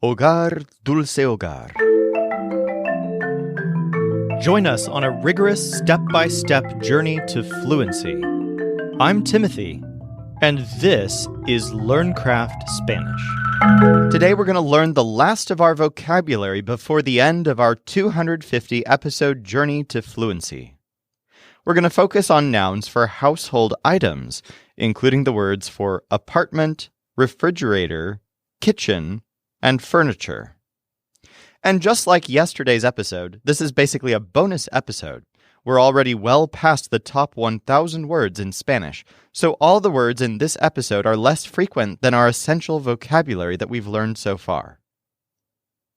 Hogar, dulce hogar. Join us on a rigorous step-by-step journey to fluency. I'm Timothy, and this is LearnCraft Spanish. Today we're going to learn the last of our vocabulary before the end of our 250-episode journey to fluency. We're going to focus on nouns for household items, including the words for apartment, refrigerator, kitchen, and furniture. And just like yesterday's episode, this is basically a bonus episode. We're already well past the top 1,000 words in Spanish, so all the words in this episode are less frequent than our essential vocabulary that we've learned so far.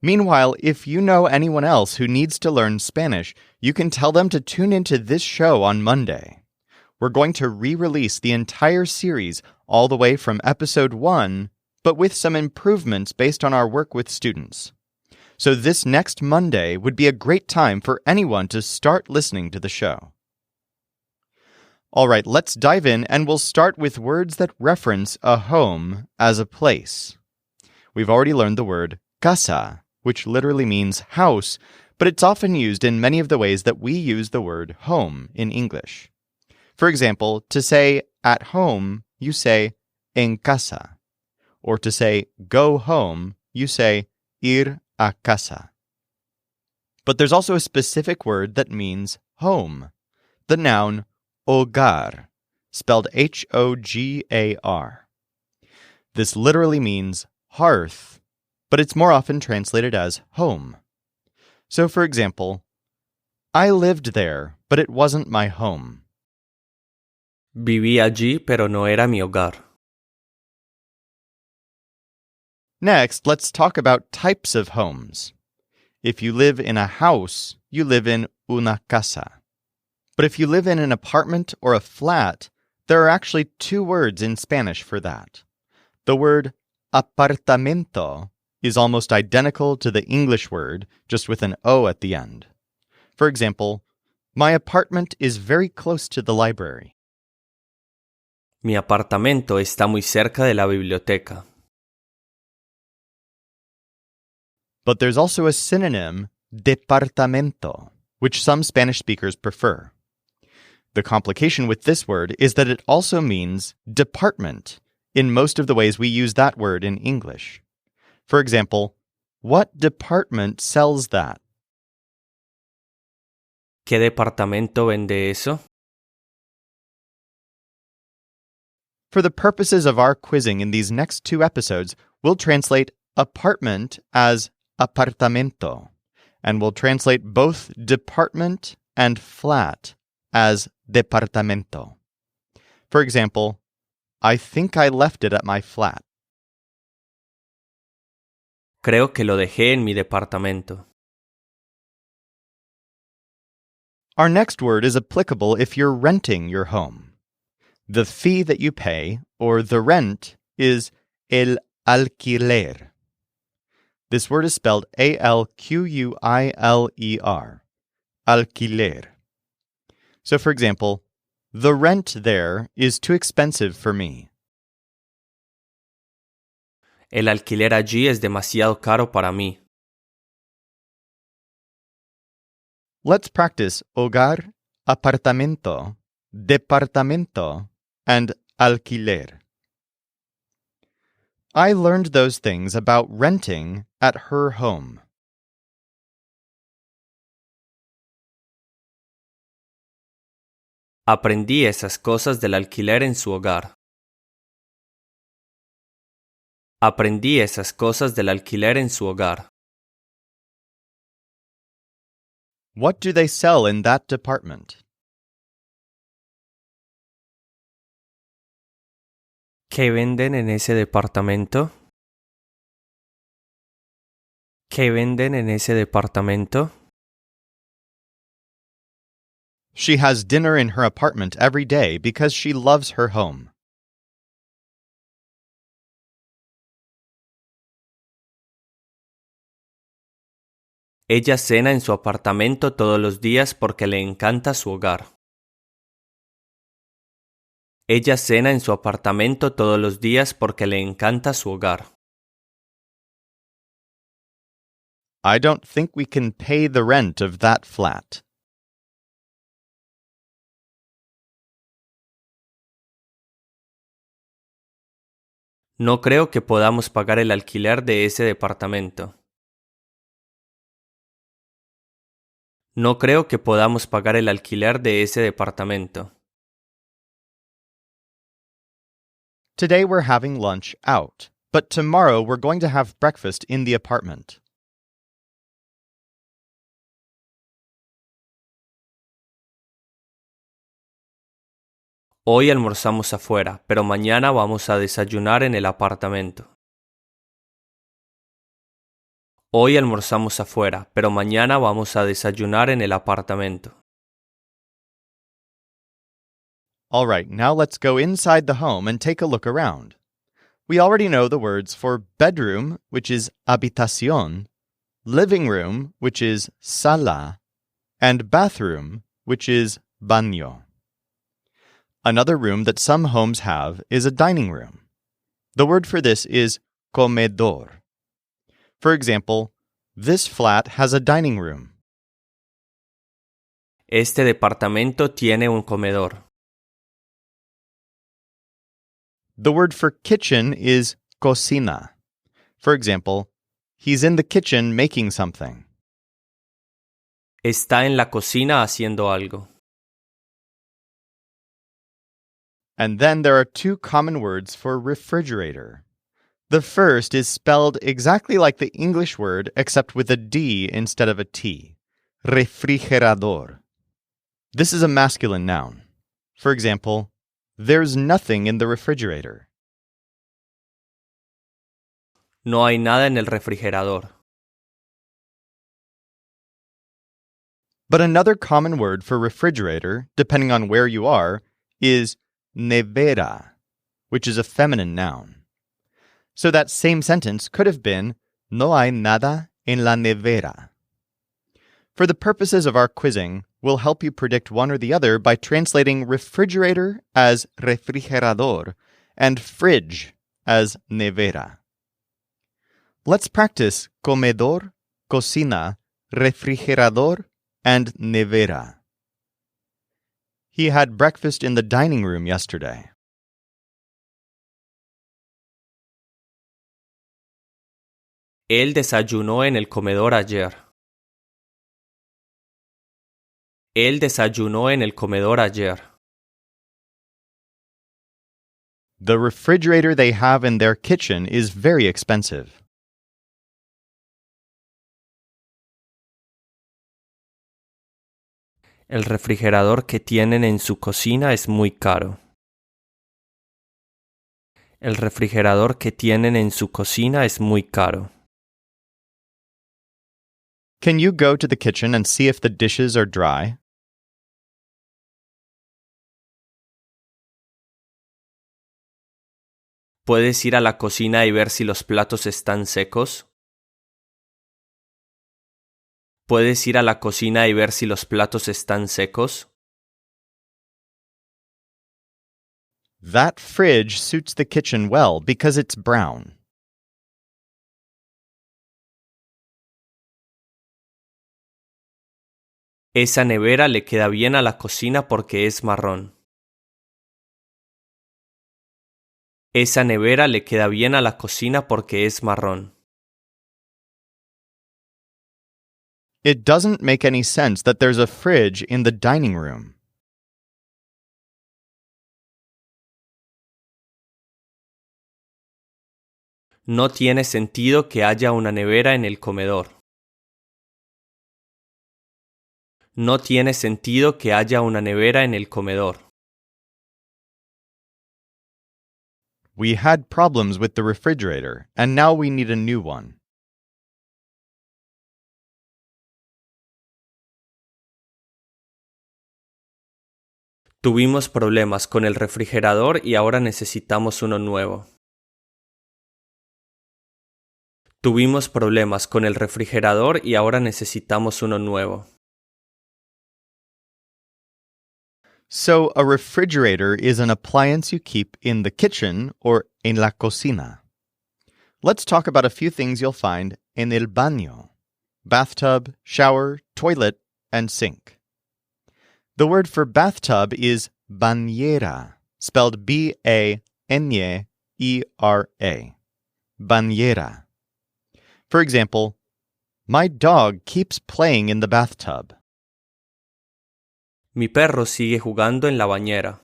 Meanwhile, if you know anyone else who needs to learn Spanish, you can tell them to tune into this show on Monday. We're going to re-release the entire series all the way from episode 1, but with some improvements based on our work with students. So this next Monday would be a great time for anyone to start listening to the show. All right, let's dive in, and we'll start with words that reference a home as a place. We've already learned the word casa, which literally means house, but it's often used in many of the ways that we use the word home in English. For example, to say at home, you say en casa. Or to say go home, you say ir a casa. But there's also a specific word that means home, the noun hogar, spelled H-O-G-A-R. This literally means hearth, but it's more often translated as home. So for example, I lived there, but it wasn't my home. Viví allí, pero no era mi hogar. Next, let's talk about types of homes. If you live in a house, you live in una casa. But if you live in an apartment or a flat, there are actually two words in Spanish for that. The word apartamento is almost identical to the English word, just with an O at the end. For example, my apartment is very close to the library. Mi apartamento está muy cerca de la biblioteca. But there's also a synonym, departamento, which some Spanish speakers prefer. The complication with this word is that it also means department in most of the ways we use that word in English. For example, what department sells that? ¿Qué departamento vende eso? For the purposes of our quizzing in these next two episodes, we'll translate apartment as apartamento, and we'll translate both department and flat as departamento. For example, I think I left it at my flat. Creo que lo dejé en mi departamento. Our next word is applicable if you're renting your home. The fee that you pay, or the rent, is el alquiler. This word is spelled A-L-Q-U-I-L-E-R, alquiler. So for example, the rent there is too expensive for me. El alquiler allí es demasiado caro para mí. Let's practice hogar, apartamento, departamento, and alquiler. I learned those things about renting at her home. Aprendí esas cosas del alquiler en su hogar. Aprendí esas cosas del alquiler en su hogar. What do they sell in that department? ¿Qué venden en ese departamento? ¿Qué venden en ese departamento? She has dinner in her apartment every day because she loves her home. Ella cena en su apartamento todos los días porque le encanta su hogar. Ella cena en su apartamento todos los días porque le encanta su hogar. I don't think we can pay the rent of that flat. No creo que podamos pagar el alquiler de ese departamento. No creo que podamos pagar el alquiler de ese departamento. Today we're having lunch out, but tomorrow we're going to have breakfast in the apartment. Hoy almorzamos afuera, pero mañana vamos a desayunar en el apartamento. Hoy almorzamos afuera, pero mañana vamos a desayunar en el apartamento. All right, now let's go inside the home and take a look around. We already know the words for bedroom, which is habitación, living room, which is sala, and bathroom, which is baño. Another room that some homes have is a dining room. The word for this is comedor. For example, this flat has a dining room. Este departamento tiene un comedor. The word for kitchen is cocina. For example, he's in the kitchen making something. Está en la cocina haciendo algo. And then there are two common words for refrigerator. The first is spelled exactly like the English word except with a D instead of a T. Refrigerador. This is a masculine noun. For example, there's nothing in the refrigerator. No hay nada en el refrigerador. But another common word for refrigerator, depending on where you are, is nevera, which is a feminine noun. So that same sentence could have been, no hay nada en la nevera. For the purposes of our quizzing, we'll help you predict one or the other by translating refrigerator as refrigerador and fridge as nevera. Let's practice comedor, cocina, refrigerador, and nevera. He had breakfast in the dining room yesterday. Él desayunó en el comedor ayer. Él desayunó en el comedor ayer. The refrigerator they have in their kitchen is very expensive. El refrigerador que tienen en su cocina es muy caro. El refrigerador que tienen en su cocina es muy caro. Can you go to the kitchen and see if the dishes are dry? ¿Puedes ir a la cocina y ver si los platos están secos? ¿Puedes ir a la cocina y ver si los platos están secos? That fridge suits the kitchen well because it's brown. Esa nevera le queda bien a la cocina porque es marrón. Esa nevera le queda bien a la cocina porque es marrón. It doesn't make any sense that there's a fridge in the dining room. No tiene sentido que haya una nevera en el comedor. No tiene sentido que haya una nevera en el comedor. We had problems with the refrigerator, and now we need a new one. Tuvimos problemas con el refrigerador y ahora necesitamos uno nuevo. Tuvimos problemas con el refrigerador y ahora necesitamos uno nuevo. So, a refrigerator is an appliance you keep in the kitchen or en la cocina. Let's talk about a few things you'll find en el baño. bathtub, shower, toilet, and sink. The word for bathtub is bañera, spelled B-A-N-Y-E-R-A. Bañera. For example, my dog keeps playing in the bathtub. Mi perro sigue jugando en la bañera.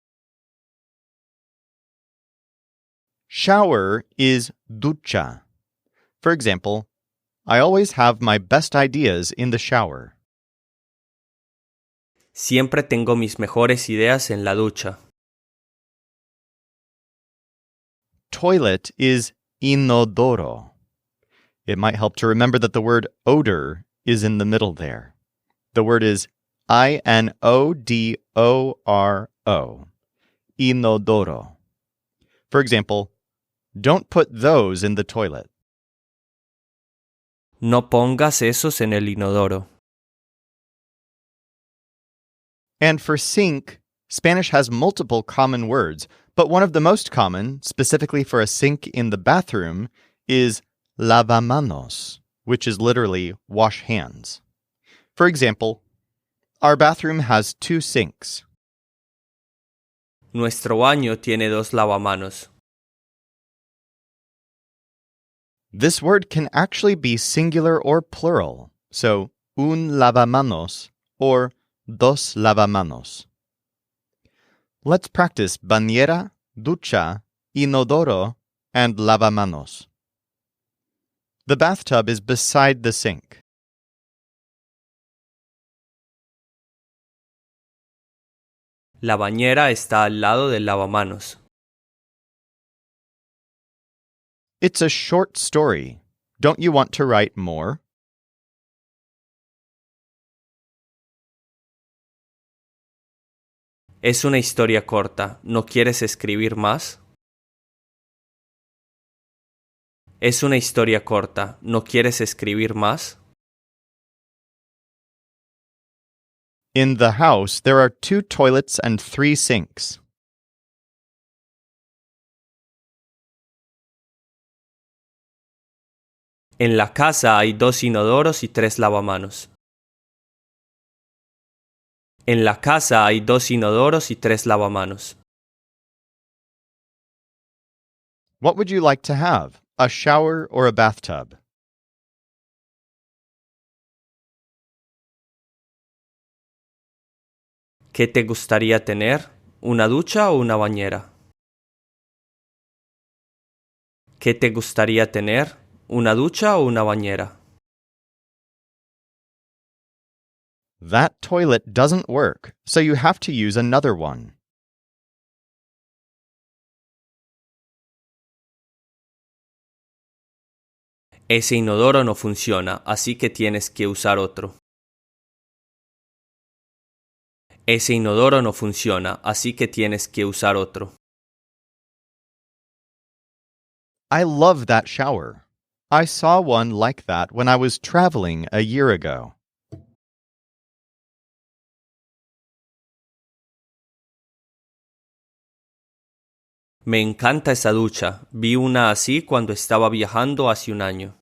Shower is ducha. For example, I always have my best ideas in the shower. Siempre tengo mis mejores ideas en la ducha. Toilet is inodoro. It might help to remember that the word odor is in the middle there. The word is I-N-O-D-O-R-O. Inodoro. For example, don't put those in the toilet. No pongas esos en el inodoro. And for sink, Spanish has multiple common words, but one of the most common, specifically for a sink in the bathroom, is lavamanos, which is literally wash hands. For example, our bathroom has 2 sinks. Nuestro baño tiene 2 lavamanos. This word can actually be singular or plural, so un lavamanos or dos lavamanos. Let's practice bañera, ducha, inodoro, and lavamanos. The bathtub is beside the sink. La bañera está al lado del lavamanos. It's a short story. Don't you want to write more? Es una historia corta. ¿No quieres escribir más? Es una historia corta. ¿No quieres escribir más? In the house, there are 2 toilets and 3 sinks. En la casa hay 2 inodoros y 3 lavamanos. En la casa hay 2 inodoros y 3 lavamanos. What would you like to have, a shower or a bathtub? ¿Qué te gustaría tener? ¿Una ducha o una bañera? ¿Qué te gustaría tener? ¿Una ducha o una bañera? That toilet doesn't work, so you have to use another one. Ese inodoro no funciona, así que tienes que usar otro. Ese inodoro no funciona, así que tienes que usar otro. I love that shower. I saw one like that when I was traveling a year ago. Me encanta esa ducha. Vi una así cuando estaba viajando hace un año.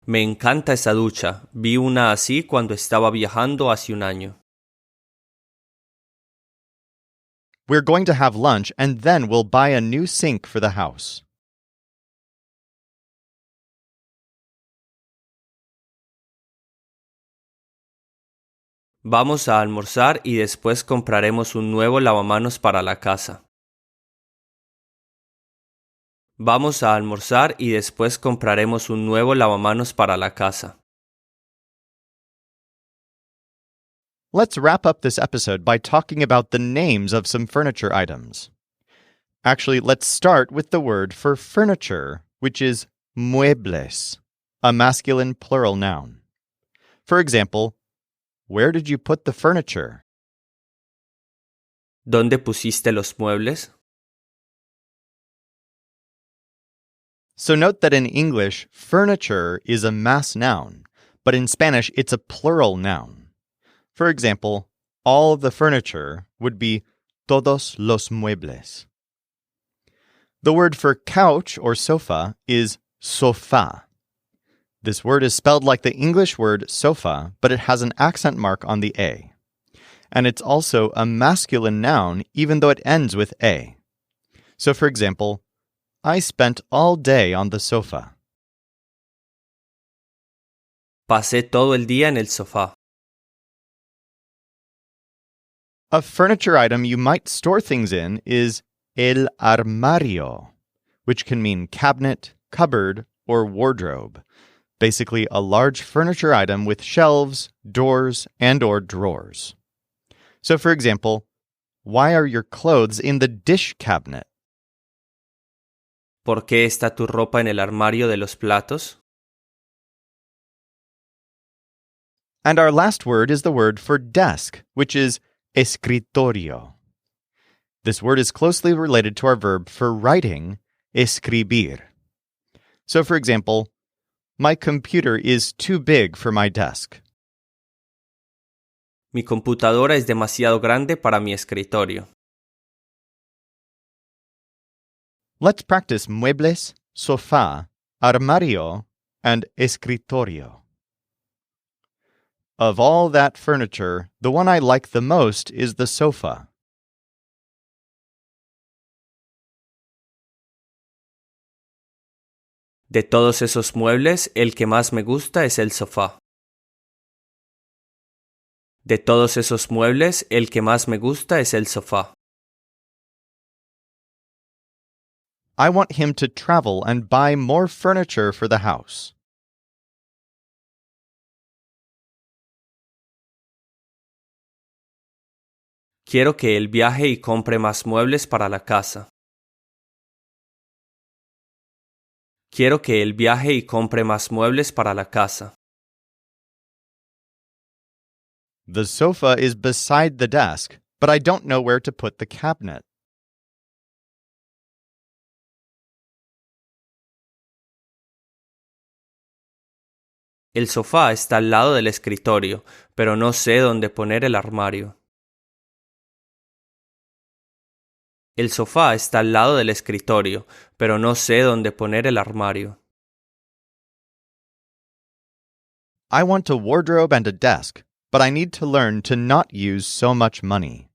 Me encanta esa ducha. Vi una así cuando estaba viajando hace un año. We're going to have lunch and then we'll buy a new sink for the house. Vamos a almorzar y después compraremos un nuevo lavamanos para la casa. Vamos a almorzar y después compraremos un nuevo lavamanos para la casa. Let's wrap up this episode by talking about the names of some furniture items. Actually, let's start with the word for furniture, which is muebles, a masculine plural noun. For example, where did you put the furniture? ¿Dónde pusiste los muebles? So note that in English, furniture is a mass noun, but in Spanish, it's a plural noun. For example, all of the furniture would be todos los muebles. The word for couch or sofa is sofá. This word is spelled like the English word sofa, but it has an accent mark on the A. And it's also a masculine noun, even though it ends with A. So, for example, I spent all day on the sofa. Pasé todo el día en el sofá. A furniture item you might store things in is el armario, which can mean cabinet, cupboard, or wardrobe. Basically, a large furniture item with shelves, doors, and/or drawers. So, for example, why are your clothes in the dish cabinet? ¿Por qué está tu ropa en el armario de los platos? And our last word is the word for desk, which is escritorio. This word is closely related to our verb for writing, escribir. So, for example, my computer is too big for my desk. Mi computadora es demasiado grande para mi escritorio. Let's practice muebles, sofá, armario, and escritorio. Of all that furniture, the one I like the most is the sofa. De todos esos muebles, el que más me gusta es el sofá. De todos esos muebles, el que más me gusta es el sofá. I want him to travel and buy more furniture for the house. Quiero que él viaje y compre más muebles para la casa. Quiero que él viaje y compre más muebles para la casa. The sofa is beside the desk, but I don't know where to put the cabinet. El sofá está al lado del escritorio, pero no sé dónde poner el armario. El sofá está al lado del escritorio, pero no sé dónde poner el armario. I want a wardrobe and a desk, but I need to learn to not use so much money.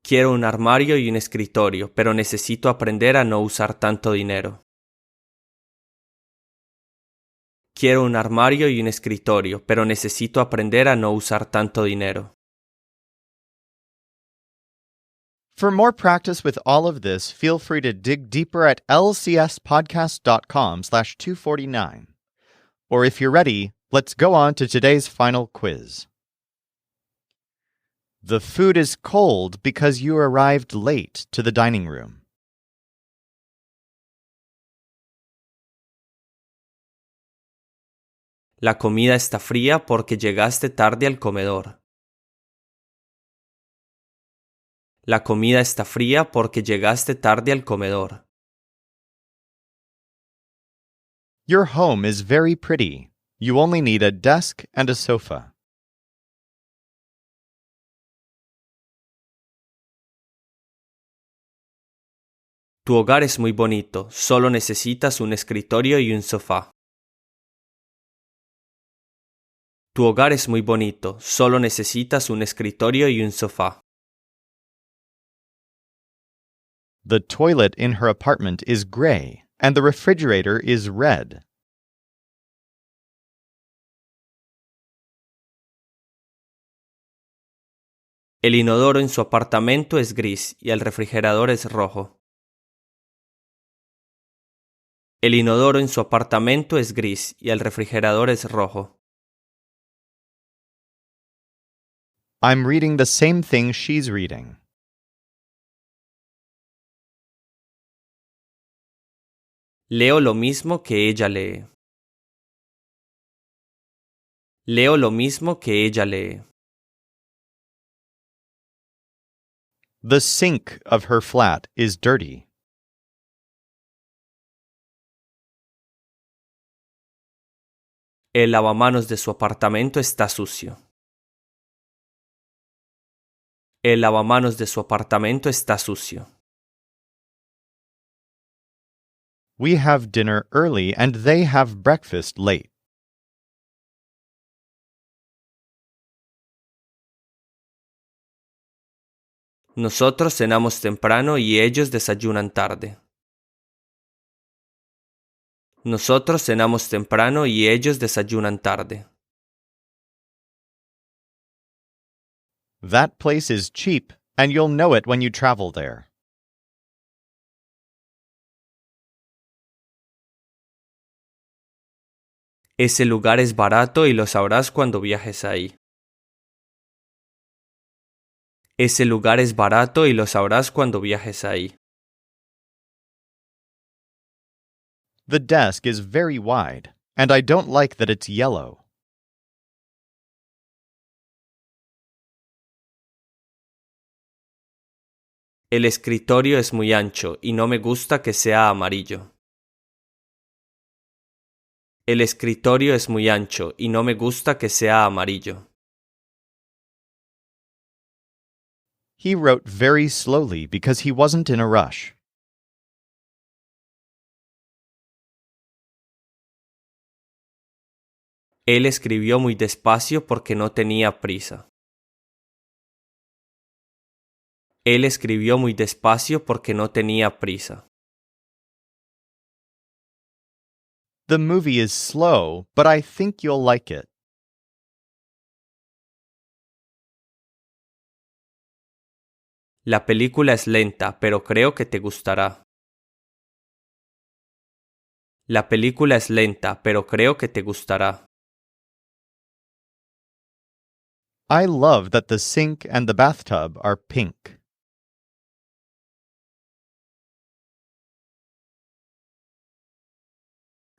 Quiero un armario y un escritorio, pero necesito aprender a no usar tanto dinero. Quiero un armario y un escritorio, pero necesito aprender a no usar tanto dinero. For more practice with all of this, feel free to dig deeper at lcspodcast.com/249. Or if you're ready, let's go on to today's final quiz. The food is cold because you arrived late to the dining room. La comida está fría porque llegaste tarde al comedor. La comida está fría porque llegaste tarde al comedor. Your home is very pretty. You only need a desk and a sofa. Tu hogar es muy bonito, solo necesitas un escritorio y un sofá. Tu hogar es muy bonito, solo necesitas un escritorio y un sofá. The toilet in her apartment is gray, and the refrigerator is red. El inodoro en su apartamento es gris y el refrigerador es rojo. El inodoro en su apartamento es gris y el refrigerador es rojo. I'm reading the same thing she's reading. Leo lo mismo que ella lee. Leo lo mismo que ella lee. The sink of her flat is dirty. El lavamanos de su apartamento está sucio. El lavamanos de su apartamento está sucio. We have dinner early and they have breakfast late. Nosotros cenamos temprano y ellos desayunan tarde. Nosotros cenamos temprano y ellos desayunan tarde. That place is cheap, and you'll know it when you travel there. Ese lugar es barato y lo sabrás cuando viajes ahí. Ese lugar es barato y lo sabrás cuando viajes ahí. The desk is very wide, and I don't like that it's yellow. El escritorio es muy ancho y no me gusta que sea amarillo. El escritorio es muy ancho y no me gusta que sea amarillo. He wrote very slowly because he wasn't in a rush. Él escribió muy despacio porque no tenía prisa. Él escribió muy despacio porque no tenía prisa. The movie is slow, but I think you'll like it. La película es lenta, pero creo que te gustará. La película es lenta, pero creo que te gustará. I love that the sink and the bathtub are pink.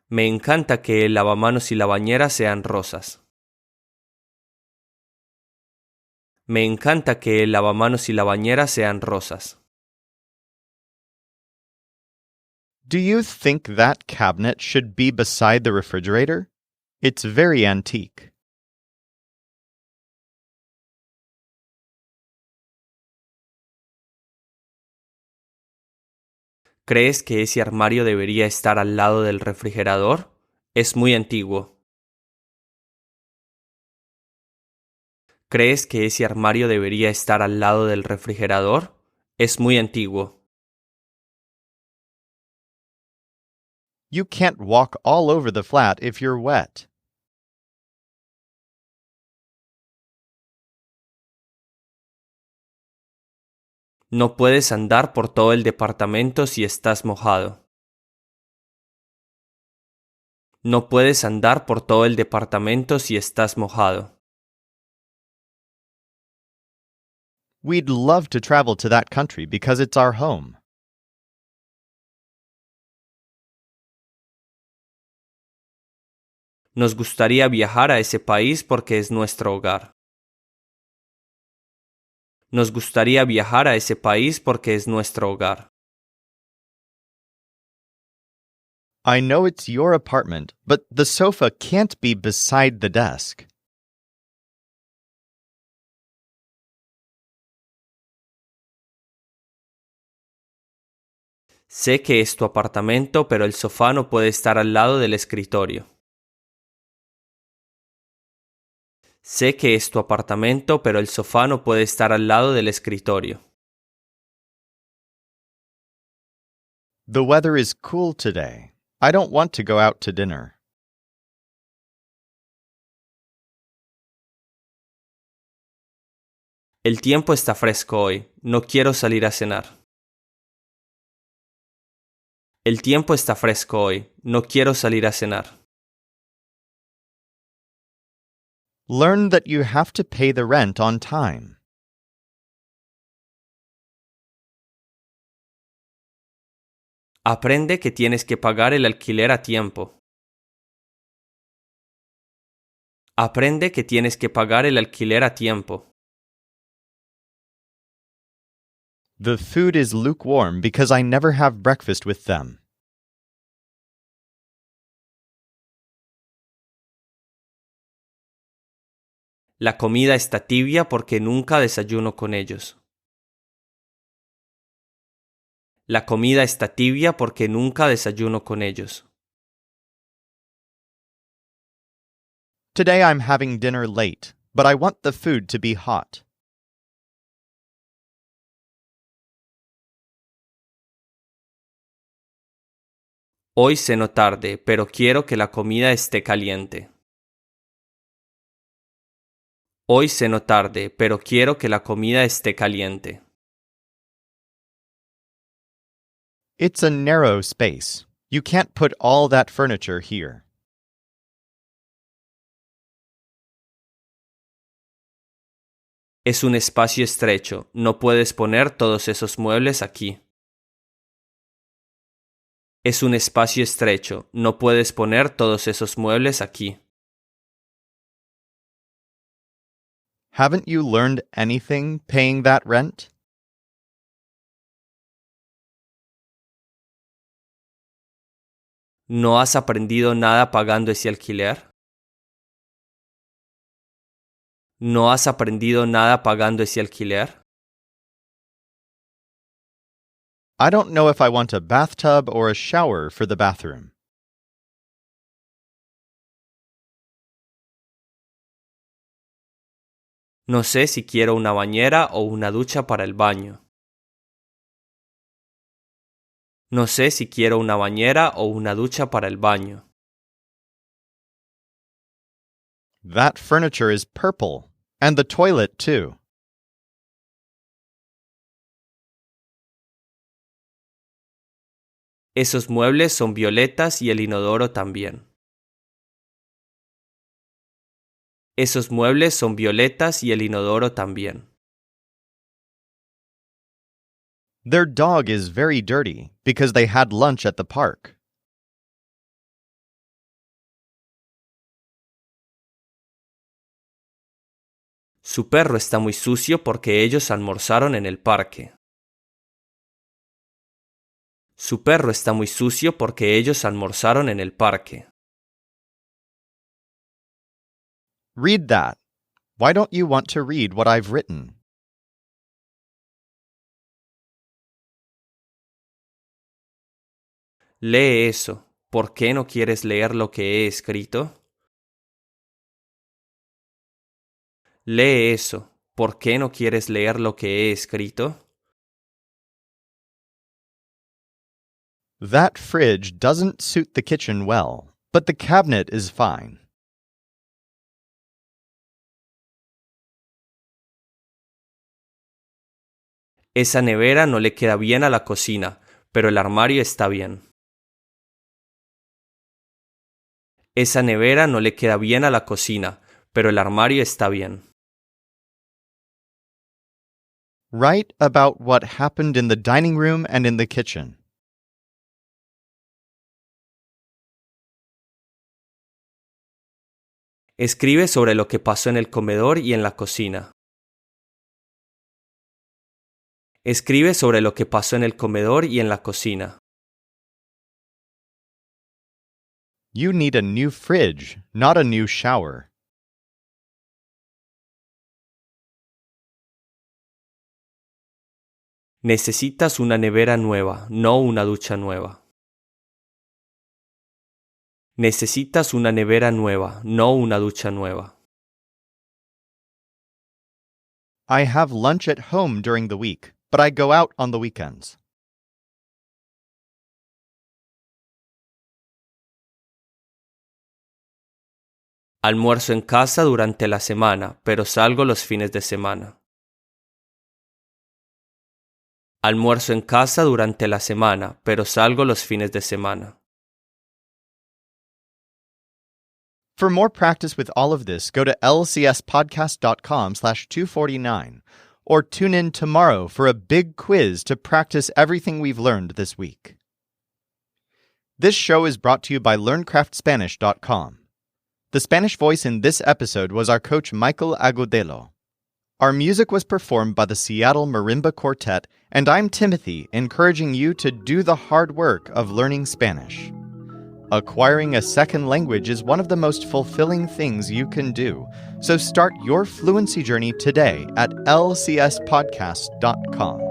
Me encanta que el lavamanos y la bañera sean rosas. Me encanta que el lavamanos y la bañera sean rosas. Do you think that cabinet should be beside the refrigerator? It's very antique. ¿Crees que ese armario debería estar al lado del refrigerador? Es muy antiguo. ¿Crees que ese armario debería estar al lado del refrigerador? Es muy antiguo. You can't walk all over the flat if you're wet. No puedes andar por todo el departamento si estás mojado. No puedes andar por todo el departamento si estás mojado. We'd love to travel to that country because it's our home. Nos gustaría viajar a ese país porque es nuestro hogar. Nos gustaría viajar a ese país porque es nuestro hogar. I know it's your apartment, but the sofa can't be beside the desk. Sé que es tu apartamento, pero el sofá no puede estar al lado del escritorio. Sé que es tu apartamento, pero el sofá no puede estar al lado del escritorio. The weather is cool today. I don't want to go out to dinner. El tiempo está fresco hoy. No quiero salir a cenar. El tiempo está fresco hoy. No quiero salir a cenar. Learn that you have to pay the rent on time. Aprende que tienes que pagar el alquiler a tiempo. Aprende que tienes que pagar el alquiler a tiempo. The food is lukewarm because I never have breakfast with them. La comida está tibia porque nunca desayuno con ellos. La comida está tibia porque nunca desayuno con ellos. Today I'm having dinner late, but I want the food to be hot. Hoy ceno tarde, pero quiero que la comida esté caliente. Hoy ceno tarde, pero quiero que la comida esté caliente. It's a narrow space. You can't put all that furniture here. Es un espacio estrecho, no puedes poner todos esos muebles aquí. Es un espacio estrecho, no puedes poner todos esos muebles aquí. Haven't you learned anything paying that rent? ¿No has aprendido nada pagando ese alquiler? ¿No has aprendido nada pagando ese alquiler? I don't know if I want a bathtub or a shower for the bathroom. No sé si quiero una bañera o una ducha para el baño. No sé si quiero una bañera o una ducha para el baño. That furniture is purple, and the toilet too. Esos muebles son violetas y el inodoro también. Esos muebles son violetas y el inodoro también. Their dog is very dirty because they had lunch at the park. Su perro está muy sucio porque ellos almorzaron en el parque. Su perro está muy sucio porque ellos almorzaron en el parque. Read that. Why don't you want to read what I've written? Lee eso. ¿Por qué no quieres leer lo que he escrito? Lee eso. ¿Por qué no quieres leer lo que he escrito? That fridge doesn't suit the kitchen well, but the cabinet is fine. Esa nevera no le queda bien a la cocina, pero el armario está bien. Esa nevera no le queda bien a la cocina, pero el armario está bien. Write about what happened in the dining room and in the kitchen. Escribe sobre lo que pasó en el comedor y en la cocina. Escribe sobre lo que pasó en el comedor y en la cocina. You need a new fridge, not a new shower. Necesitas una nevera nueva, no una ducha nueva. Necesitas una nevera nueva, no una ducha nueva. I have lunch at home during the week, but I go out on the weekends. Almuerzo en casa durante la semana, pero salgo los fines de semana. Almuerzo en casa durante la semana, pero salgo los fines de semana. For more practice with all of this, go to lcspodcast.com/249 or tune in tomorrow for a big quiz to practice everything we've learned this week. This show is brought to you by LearnCraftSpanish.com. The Spanish voice in this episode was our coach Michael Agudelo. Our music was performed by the Seattle Marimba Quartet, and I'm Timothy, encouraging you to do the hard work of learning Spanish. Acquiring a second language is one of the most fulfilling things you can do. So start your fluency journey today at lcspodcast.com.